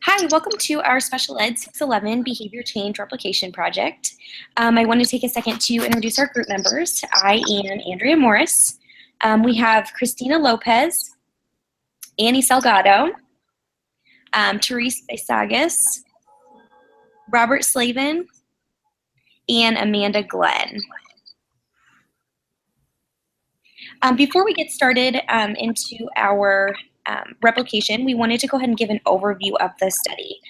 Hi, welcome to our Special Ed 611 Behavior Change Replication Project. I want to take a second to introduce our group members. I am Andrea Morris. We have Christina Lopez, Annie Salgado, Therese Isagas, Robert Slavin, and Amanda Glenn. Before we get started into our replication, we wanted to go ahead and give an overview of the study.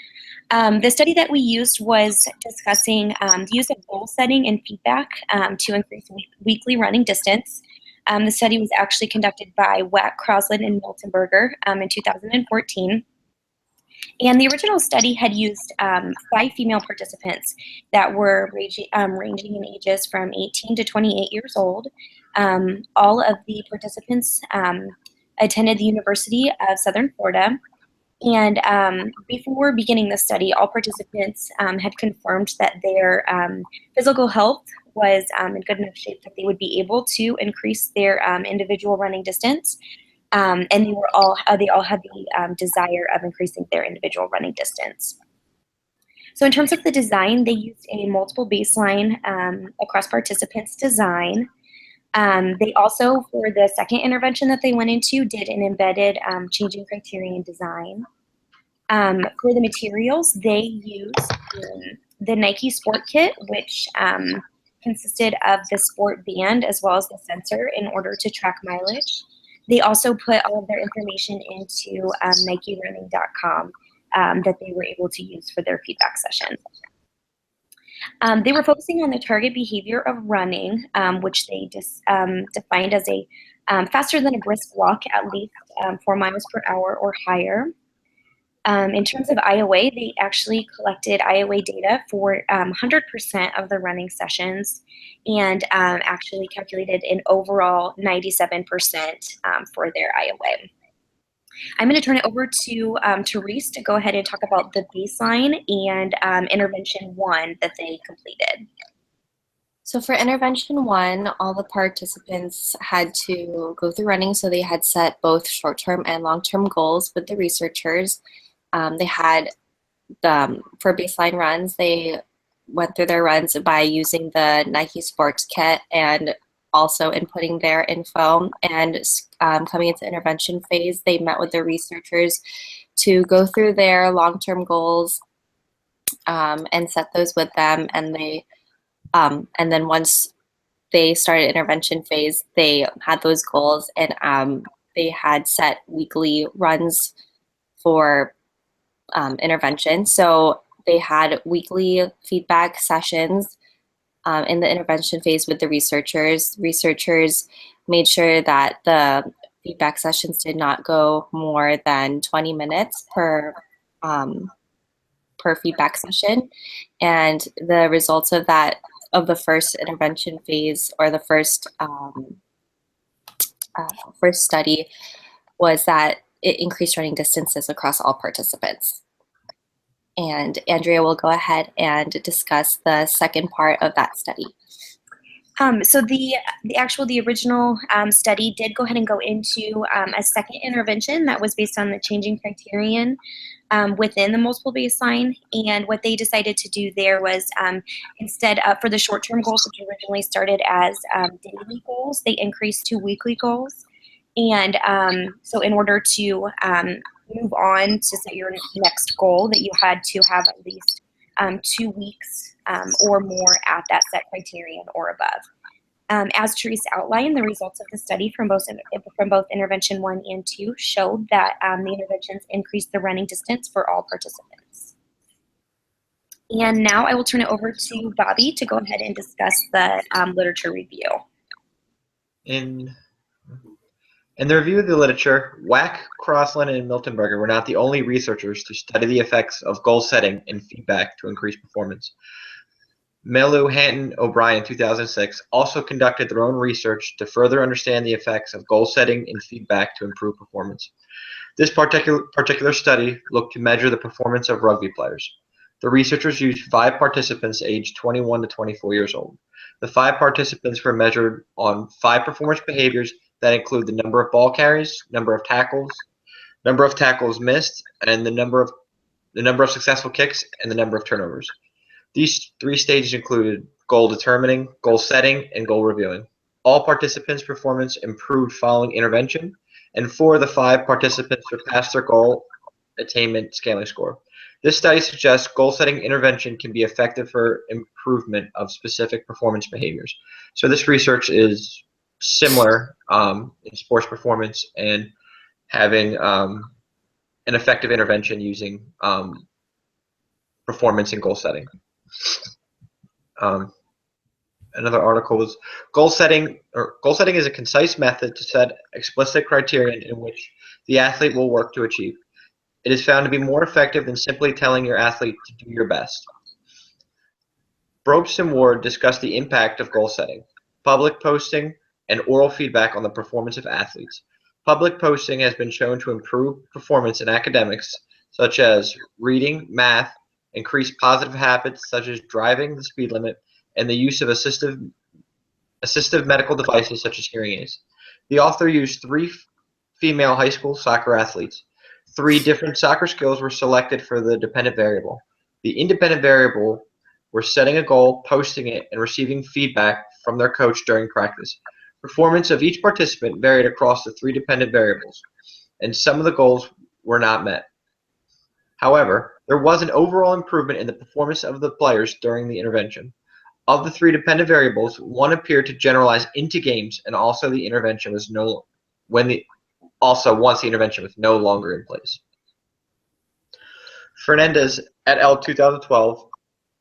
The study that we used was discussing the use of goal setting and feedback to increase weekly running distance. The study was actually conducted by Wack, Crosland, and Miltenberger in 2014. And the original study had used 5 female participants that were ranging in ages from 18 to 28 years old. All of the participants attended the University of Southern Florida. And before beginning the study, all participants had confirmed that their physical health was in good enough shape that they would be able to increase their individual running distance. And they all had the desire of increasing their individual running distance. So in terms of the design, they used a multiple baseline across participants design. They also, for the second intervention that they went into, did an embedded changing criterion design. For the materials, they used the Nike Sport Kit, which consisted of the sport band as well as the sensor in order to track mileage. They also put all of their information into NikeRunning.com that they were able to use for their feedback session. They were focusing on the target behavior of running, which they defined as a faster than a brisk walk, at least 4 miles per hour or higher. In terms of IOA, they actually collected IOA data for 100% of the running sessions and actually calculated an overall 97% for their IOA. I'm going to turn it over to Therese to go ahead and talk about the baseline and intervention 1 that they completed. So for intervention 1, all the participants had to go through running, so they had set both short-term and long-term goals with the researchers. They had, for baseline runs, they went through their runs by using the Nike Sports Kit and also inputting their info. And coming into intervention phase, they met with the researchers to go through their long-term goals and set those with them. And they, and then once they started intervention phase, they had those goals and they had set weekly runs for intervention. So they had weekly feedback sessions in the intervention phase with the researchers. Researchers made sure that the feedback sessions did not go more than 20 minutes per feedback session. And the results of that, of the first intervention phase, or the first study, was that it increased running distances across all participants. And Andrea will go ahead and discuss the second part of that study. So the original study did go ahead and go into a second intervention that was based on the changing criterion within the multiple baseline. And what they decided to do there was instead for the short-term goals, which originally started as daily goals, they increased to weekly goals. And so in order to move on to set your next goal, that you had to have at least 2 weeks or more at that set criterion or above. As Therese outlined, the results of the study from both intervention 1 and 2 showed that the interventions increased the running distance for all participants. And now I will turn it over to Bobby to go ahead and discuss the literature review. In the review of the literature, Wack, Crosland, and Miltenberger were not the only researchers to study the effects of goal setting and feedback to increase performance. Melu, Hanton, O'Brien in 2006 also conducted their own research to further understand the effects of goal setting and feedback to improve performance. This particular study looked to measure the performance of rugby players. The researchers used 5 participants aged 21 to 24 years old. The 5 participants were measured on 5 performance behaviors that include the number of ball carries, number of tackles missed, and the number the number of successful kicks, and the number of turnovers. These 3 stages included goal determining, goal setting, and goal reviewing. All participants' performance improved following intervention, and 4 of the 5 participants surpassed their goal attainment scaling score. This study suggests goal-setting intervention can be effective for improvement of specific performance behaviors. So this research is similar in sports performance and having an effective intervention using performance and goal setting. Another article was goal setting is a concise method to set explicit criterion in which the athlete will work to achieve. It is found to be more effective than simply telling your athlete to do your best. Brobst and Ward discussed the impact of goal setting, public posting, and oral feedback on the performance of athletes. Public posting has been shown to improve performance in academics such as reading, math, increase positive habits such as driving the speed limit, and the use of assistive medical devices such as hearing aids. The author used 3 female high school soccer athletes. 3 different soccer skills were selected for the dependent variable. The independent variable were setting a goal, posting it, and receiving feedback from their coach during practice. Performance of each participant varied across the 3 dependent variables, and some of the goals were not met. However, there was an overall improvement in the performance of the players during the intervention. Of the 3 dependent variables, 1 appeared to generalize into games, and also the intervention was once the intervention was no longer in place. Fernandez et al. 2012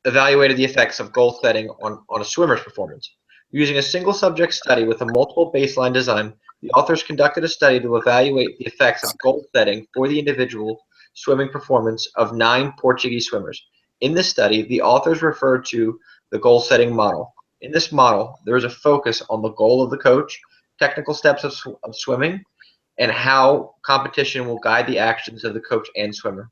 evaluated the effects of goal setting on a swimmer's performance. Using a single subject study with a multiple baseline design, the authors conducted a study to evaluate the effects of goal setting for the individual swimming performance of 9 Portuguese swimmers. In this study, the authors referred to the goal setting model. In this model, there is a focus on the goal of the coach, technical steps of swimming, and how competition will guide the actions of the coach and swimmer.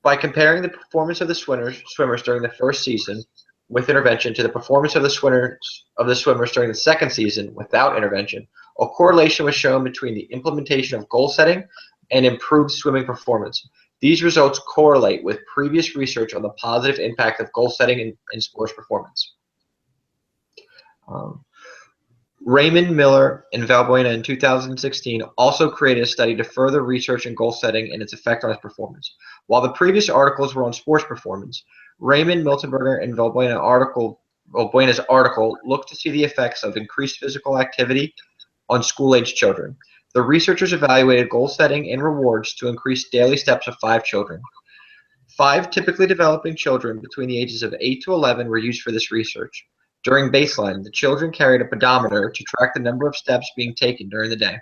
By comparing the performance of the swimmers during the first season with intervention to the performance of the swimmers during the second season without intervention, a correlation was shown between the implementation of goal setting and improved swimming performance. These results correlate with previous research on the positive impact of goal setting in sports performance. Raymond, Miller, and Valbuena in 2016 also created a study to further research in goal setting and its effect on its performance. While the previous articles were on sports performance, Raymond, Miltenberger, and Valbuena's article looked to see the effects of increased physical activity on school-aged children. The researchers evaluated goal setting and rewards to increase daily steps of 5 children. 5 typically developing children between the ages of 8 to 11 were used for this research. During baseline, the children carried a pedometer to track the number of steps being taken during the day.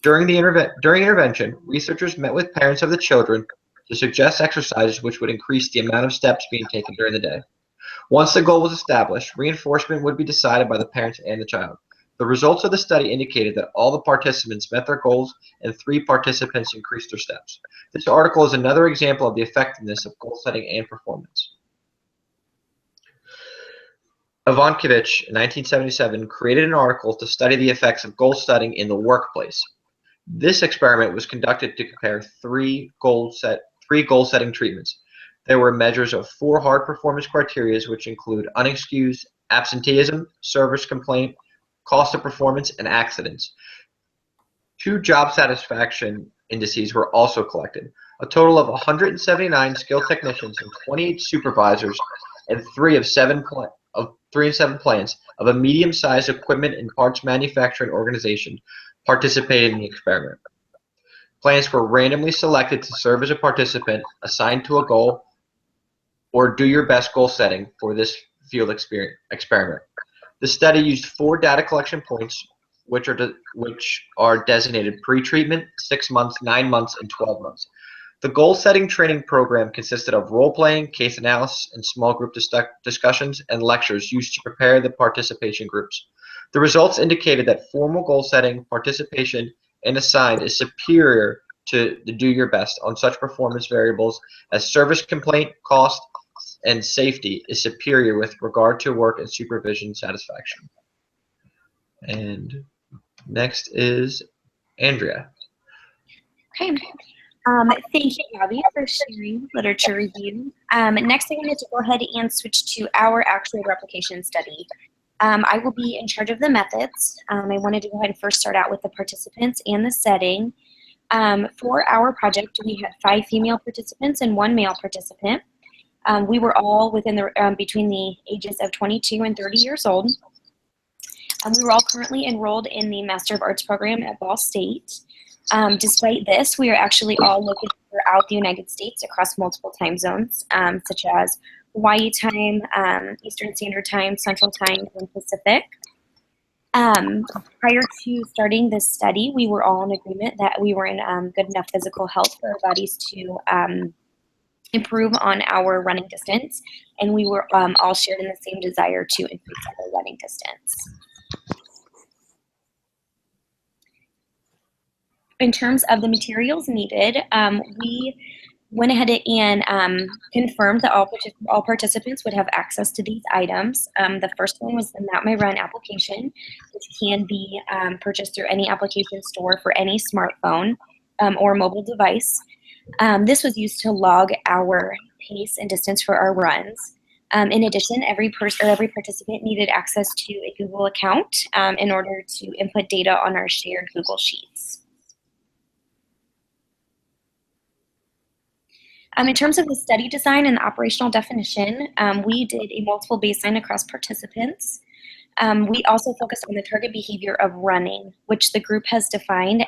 During intervention, researchers met with parents of the children to suggest exercises which would increase the amount of steps being taken during the day. Once the goal was established, reinforcement would be decided by the parents and the child. The results of the study indicated that all the participants met their goals and 3 participants increased their steps. This article is another example of the effectiveness of goal setting and performance. Ivankovich, in 1977, created an article to study the effects of goal setting in the workplace. This experiment was conducted to compare 3 goal-setting treatments. There were measures of 4 hard performance criteria, which include unexcused absenteeism, service complaint, cost of performance, and accidents. 2 job satisfaction indices were also collected. A total of 179 skilled technicians and 28 supervisors and 3 of 7 plants of a medium-sized equipment and parts manufacturing organization participated in the experiment. Plants were randomly selected to serve as a participant, assigned to a goal, or do your best goal setting for this field experiment. The study used 4 data collection points, which are designated pre-treatment, 6 months, 9 months, and 12 months. The goal-setting training program consisted of role-playing, case analysis, and small group discussions and lectures used to prepare the participation groups. The results indicated that formal goal-setting, participation, and assigned is superior to the do your best on such performance variables as service complaint, cost, and safety is superior with regard to work and supervision satisfaction. And next is Andrea. Okay. Thank you, Gabby, for sharing literature review. Next, I wanted to go ahead and switch to our actual replication study. I will be in charge of the methods. I wanted to go ahead and first start out with the participants and the setting. For our project, we had 5 female participants and 1 male participant. We were all within the between the ages of 22 and 30 years old. We were all currently enrolled in the Master of Arts program at Ball State. Despite this, we are actually all located throughout the United States across multiple time zones, such as Hawaii time, Eastern Standard Time, Central Time, and Pacific. Prior to starting this study, we were all in agreement that we were in good enough physical health for our bodies to improve on our running distance, and we were all shared in the same desire to increase our running distance. In terms of the materials needed, we went ahead and confirmed that all participants would have access to these items. The first one was the Map My Run application, which can be purchased through any application store for any smartphone or mobile device. This was used to log our pace and distance for our runs. In addition, every participant needed access to a Google account in order to input data on our shared Google Sheets. In terms of the study design and the operational definition, we did a multiple baseline across participants. We also focused on the target behavior of running, which the group has defined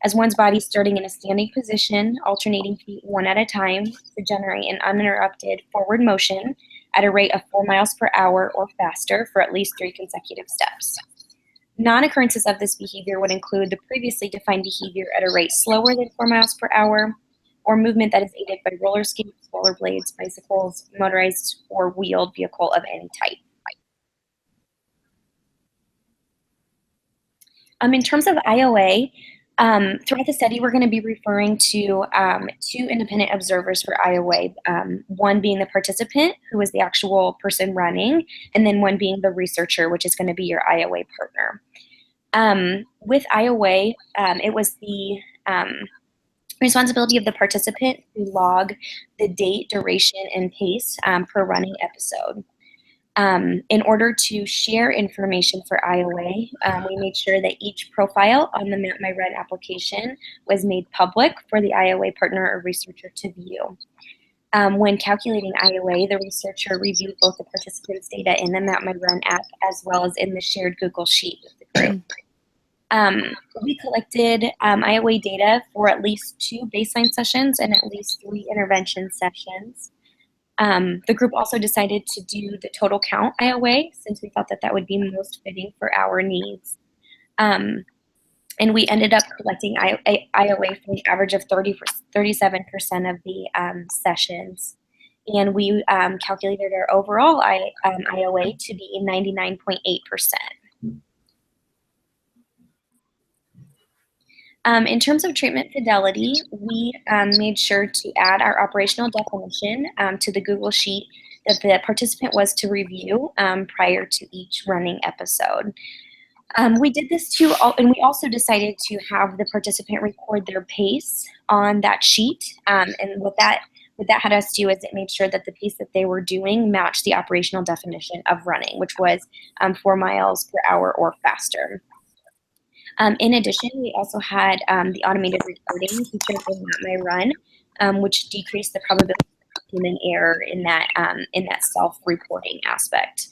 as one's body starting in a standing position, alternating feet one at a time to generate an uninterrupted forward motion at a rate of 4 miles per hour or faster for at least 3 consecutive steps. Non-occurrences of this behavior would include the previously defined behavior at a rate slower than 4 miles per hour, or movement that is aided by roller skates, rollerblades, bicycles, motorized or wheeled vehicle of any type. In terms of IOA, throughout the study, we're going to be referring to 2 independent observers for IOA, one being the participant, who is the actual person running, and then one being the researcher, which is going to be your IOA partner. With IOA, it was the responsibility of the participant to log the date, duration, and pace per running episode. In order to share information for IOA, we made sure that each profile on the Map My Run application was made public for the IOA partner or researcher to view. When calculating IOA, the researcher reviewed both the participants' data in the Map My Run app as well as in the shared Google Sheet with the group. We collected IOA data for at least 2 baseline sessions and at least 3 intervention sessions. The group also decided to do the total count IOA since we thought that that would be most fitting for our needs. And we ended up collecting IOA for an average of 37% of the sessions. And we calculated our overall IOA to be 99.8%. In terms of treatment fidelity, we made sure to add our operational definition to the Google Sheet that the participant was to review prior to each running episode. We did this too, and we also decided to have the participant record their pace on that sheet. And what that had us do is it made sure that the pace that they were doing matched the operational definition of running, which was 4 miles per hour or faster. In addition, we also had the automated recording feature in Map My Run, which decreased the probability of human error in that self-reporting aspect.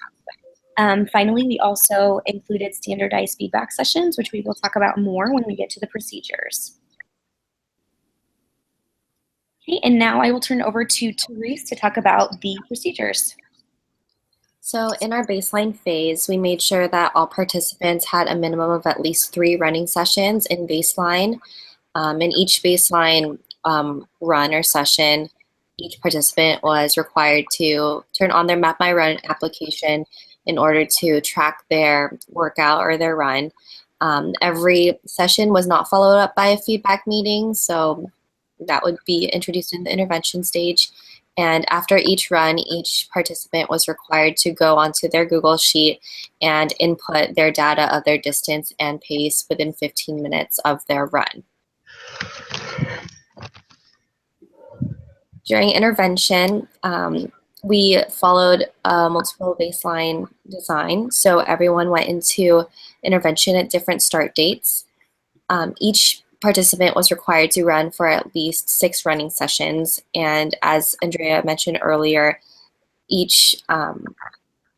Finally, we also included standardized feedback sessions, which we will talk about more when we get to the procedures. Okay, and now I will turn it over to Therese to talk about the procedures. So in our baseline phase, we made sure that all participants had a minimum of at least 3 running sessions in baseline. In each baseline run or session, each participant was required to turn on their Map My Run application in order to track their workout or their run. Every session was not followed up by a feedback meeting, so that would be introduced in the intervention stage. And after each run, each participant was required to go onto their Google Sheet and input their data of their distance and pace within 15 minutes of their run. During intervention, we followed a multiple baseline design. So everyone went into intervention at different start dates. Each participant was required to run for at least 6 running sessions. And as Andrea mentioned earlier, each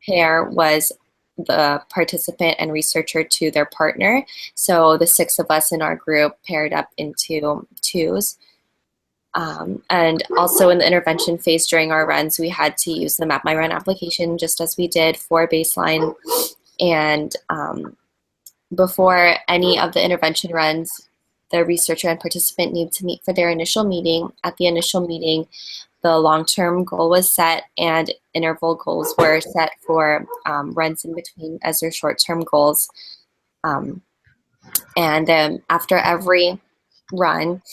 pair was the participant and researcher to their partner. So the 6 of us in our group paired up into 2s. And also in the intervention phase during our runs, we had to use the Map My Run application just as we did for baseline. And before any of the intervention runs, the researcher and participant need to meet for their initial meeting. At the initial meeting, the long-term goal was set and interval goals were set for runs in between as their short-term goals. And then after every run,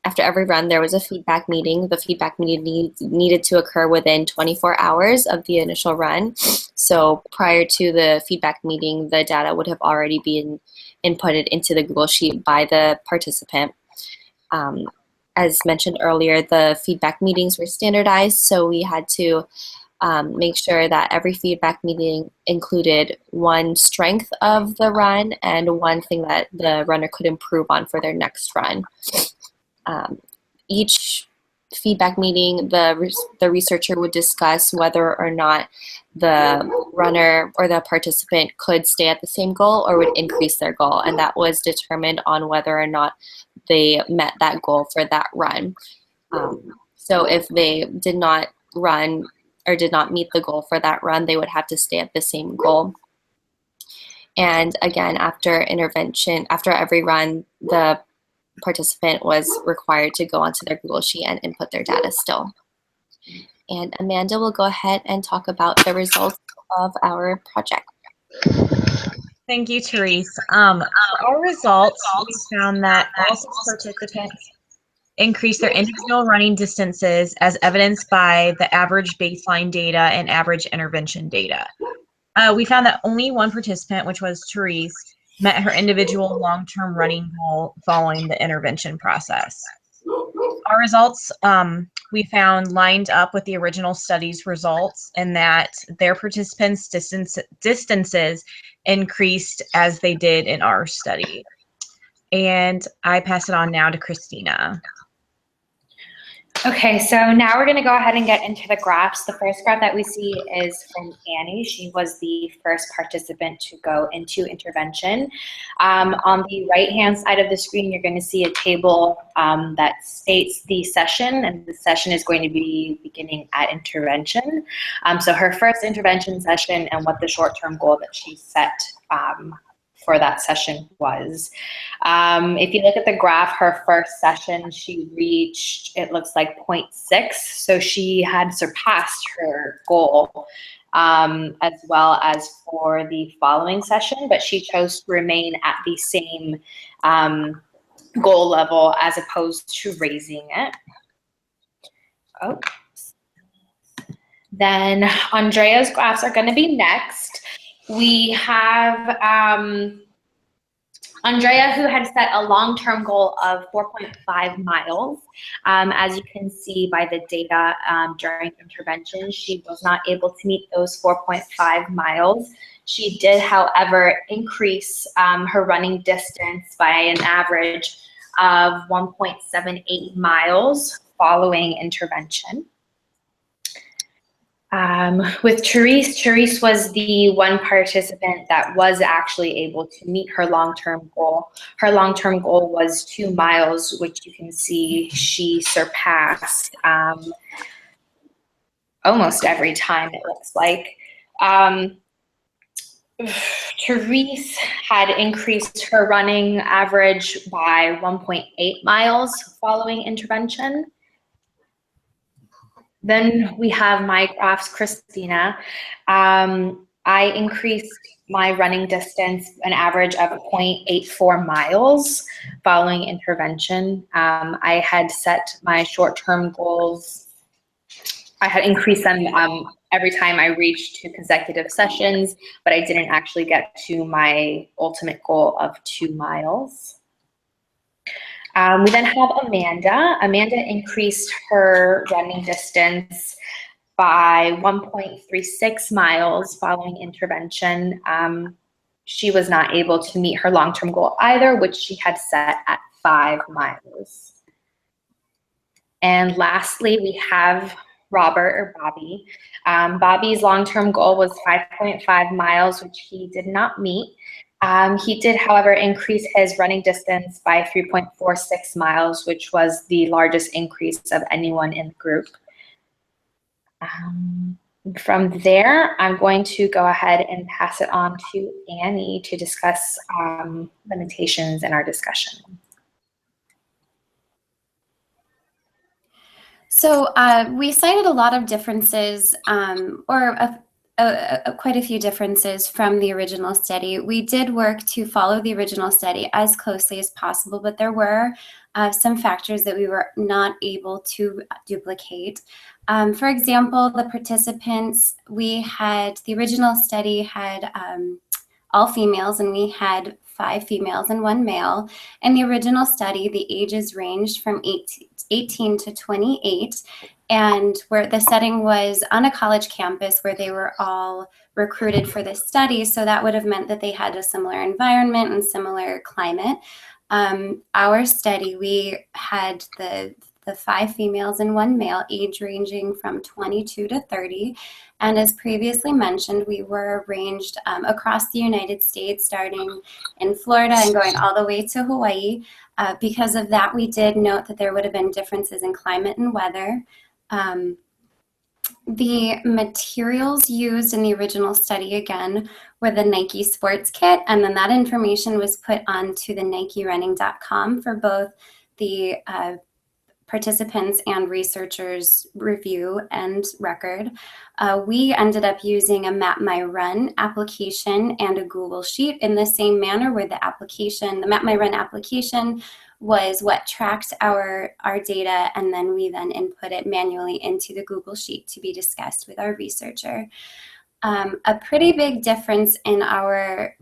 after every run, there was a feedback meeting. The feedback meeting needed to occur within 24 hours of the initial run. So prior to the feedback meeting, the data would have already been inputted into the Google Sheet by the participant. As mentioned earlier, the feedback meetings were standardized, so we had to make sure that every feedback meeting included one strength of the run and one thing that the runner could improve on for their next run. Each feedback meeting, the researcher would discuss whether or not the runner or the participant could stay at the same goal or would increase their goal, and that was determined on whether or not they met that goal for that run. So if they did not run or did not meet the goal for that run, they would have to stay at the same goal. And again, after intervention, after every run, the participant was required to go onto their Google Sheet and input their data still. And Amanda will go ahead and talk about the results of our project. Thank you, Therese. For our results, we found that all 6 participants increased their individual running distances as evidenced by the average baseline data and average intervention data. We found that only one participant, which was Therese, met her individual long-term running goal following the intervention process. Our results, we found, lined up with the original study's results in that their participants' distances increased as they did in our study. And I pass it on now to Christina. Okay, so now we're going to go ahead and get into the graphs. The first graph that we see is from Annie. She was the first participant to go into intervention. On the right-hand side of the screen, you're going to see a table that states the session, and the session is going to be beginning at intervention. So her first intervention session and what the short-term goal that she set for that session was. If you look at the graph, her first session, she reached, it looks like 0.6. So she had surpassed her goal, as well as for the following session, but she chose to remain at the same goal level as opposed to raising it. Oh. Then Andrea's graphs are going to be next. We have Andrea, who had set a long-term goal of 4.5 miles. As you can see by the data during intervention, she was not able to meet those 4.5 miles. She did, however, increase her running distance by an average of 1.78 miles following intervention. With Therese was the one participant that was actually able to meet her long-term goal. Her long-term goal was 2 miles, which you can see she surpassed almost every time, it looks like. Therese had increased her running average by 1.8 miles following intervention. Then we have my graphs, Christina. I increased my running distance an average of 0.84 miles following intervention. I had set my short-term goals. I had increased them every time I reached 2 consecutive sessions, but I didn't actually get to my ultimate goal of 2 miles. We then have Amanda. Amanda increased her running distance by 1.36 miles following intervention. She was not able to meet her long-term goal either, which she had set at 5 miles. And lastly, we have Robert, or Bobby. Bobby's long-term goal was 5.5 miles, which he did not meet. He did, however, increase his running distance by 3.46 miles, which was the largest increase of anyone in the group. From there, I'm going to go ahead and pass it on to Annie to discuss limitations in our discussion. So we cited a lot of differences, or quite a few differences from the original study. We did work to follow the original study as closely as possible, but there were some factors that we were not able to duplicate. For example, the participants, the original study had all females, and we had 5 females and 1 male. In the original study, the ages ranged from 18 to 28, and where the setting was on a college campus where they were all recruited for this study, so that would have meant that they had a similar environment and similar climate. Our study, we had the 5 females and 1 male, age ranging from 22 to 30. And as previously mentioned, we were arranged across the United States, starting in Florida and going all the way to Hawaii. Because of that, we did note that there would have been differences in climate and weather. The materials used in the original study, again, were the Nike sports kit, and then that information was put onto the NikeRunning.com for both the participants and researchers' review and record. We ended up using a Map My Run application and a Google Sheet in the same manner, where the Map My Run application was what tracked our data, and then we then input it manually into the Google Sheet to be discussed with our researcher. A pretty big difference in our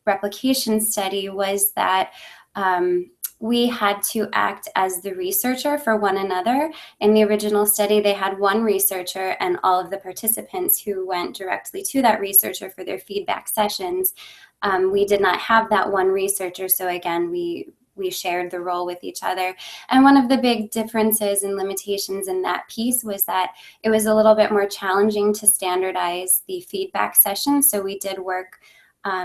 replication study was that we had to act as the researcher for one another. In the original study, they had 1 researcher, and all of the participants who went directly to that researcher for their feedback sessions. We did not have that 1 researcher, so again, we shared the role with each other. And one of the big differences and limitations in that piece was that it was a little bit more challenging to standardize the feedback session, so we did work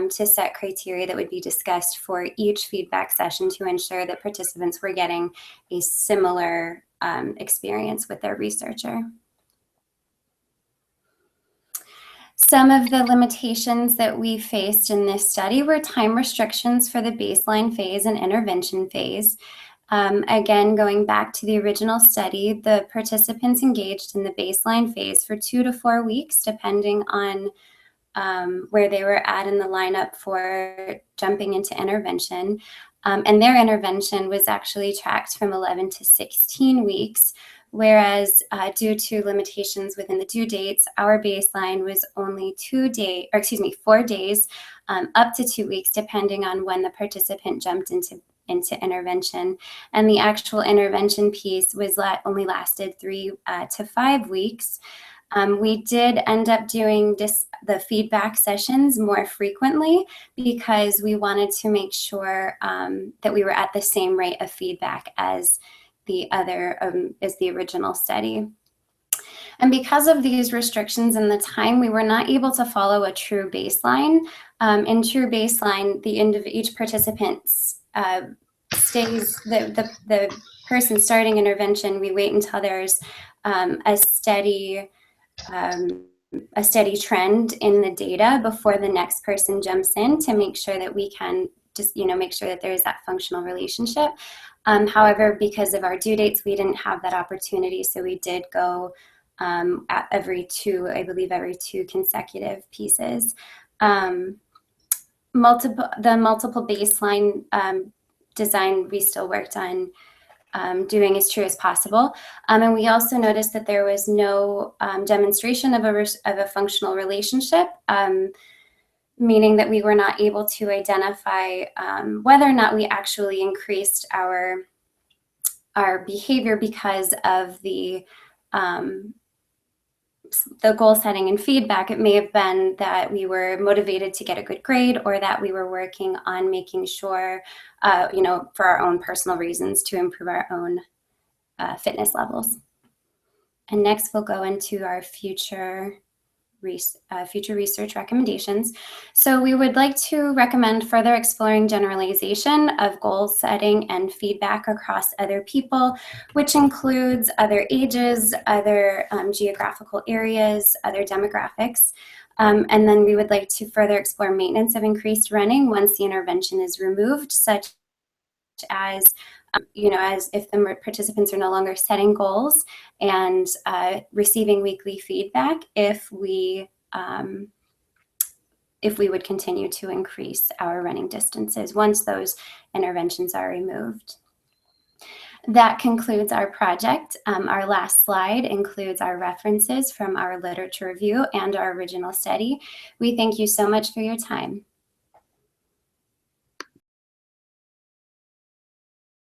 to set criteria that would be discussed for each feedback session to ensure that participants were getting a similar experience with their researcher. Some of the limitations that we faced in this study were time restrictions for the baseline phase and intervention phase. Again, going back to the original study, the participants engaged in the baseline phase for 2 to 4 weeks, depending on where they were at in the lineup for jumping into intervention. And their intervention was actually tracked from 11 to 16 weeks, whereas due to limitations within the due dates, our baseline was only 4 days, up to 2 weeks, depending on when the participant jumped into intervention. And the actual intervention piece was only lasted 3 to 5 weeks. We did end up doing the feedback sessions more frequently because we wanted to make sure that we were at the same rate of feedback as the original study. And because of these restrictions and the time, we were not able to follow a true baseline. In true baseline, each participant stays, the person starting intervention, we wait until there's a steady trend in the data before the next person jumps in, to make sure that we can just, make sure that there is that functional relationship. However, because of our due dates, we didn't have that opportunity, so we did go at every 2 consecutive pieces. The multiple baseline design we still worked on doing as true as possible. And we also noticed that there was no demonstration of a functional relationship, meaning that we were not able to identify whether or not we actually increased our behavior because of the goal setting and feedback. It may have been that we were motivated to get a good grade, or that we were working on making sure, for our own personal reasons, to improve our own fitness levels. And next we'll go into our future research recommendations. So we would like to recommend further exploring generalization of goal setting and feedback across other people, which includes other ages, other geographical areas, other demographics. And then we would like to further explore maintenance of increased running once the intervention is removed, such as as if the participants are no longer setting goals, and receiving weekly feedback if we would continue to increase our running distances once those interventions are removed. That concludes our project. Our last slide includes our references from our literature review and our original study. We thank you so much for your time.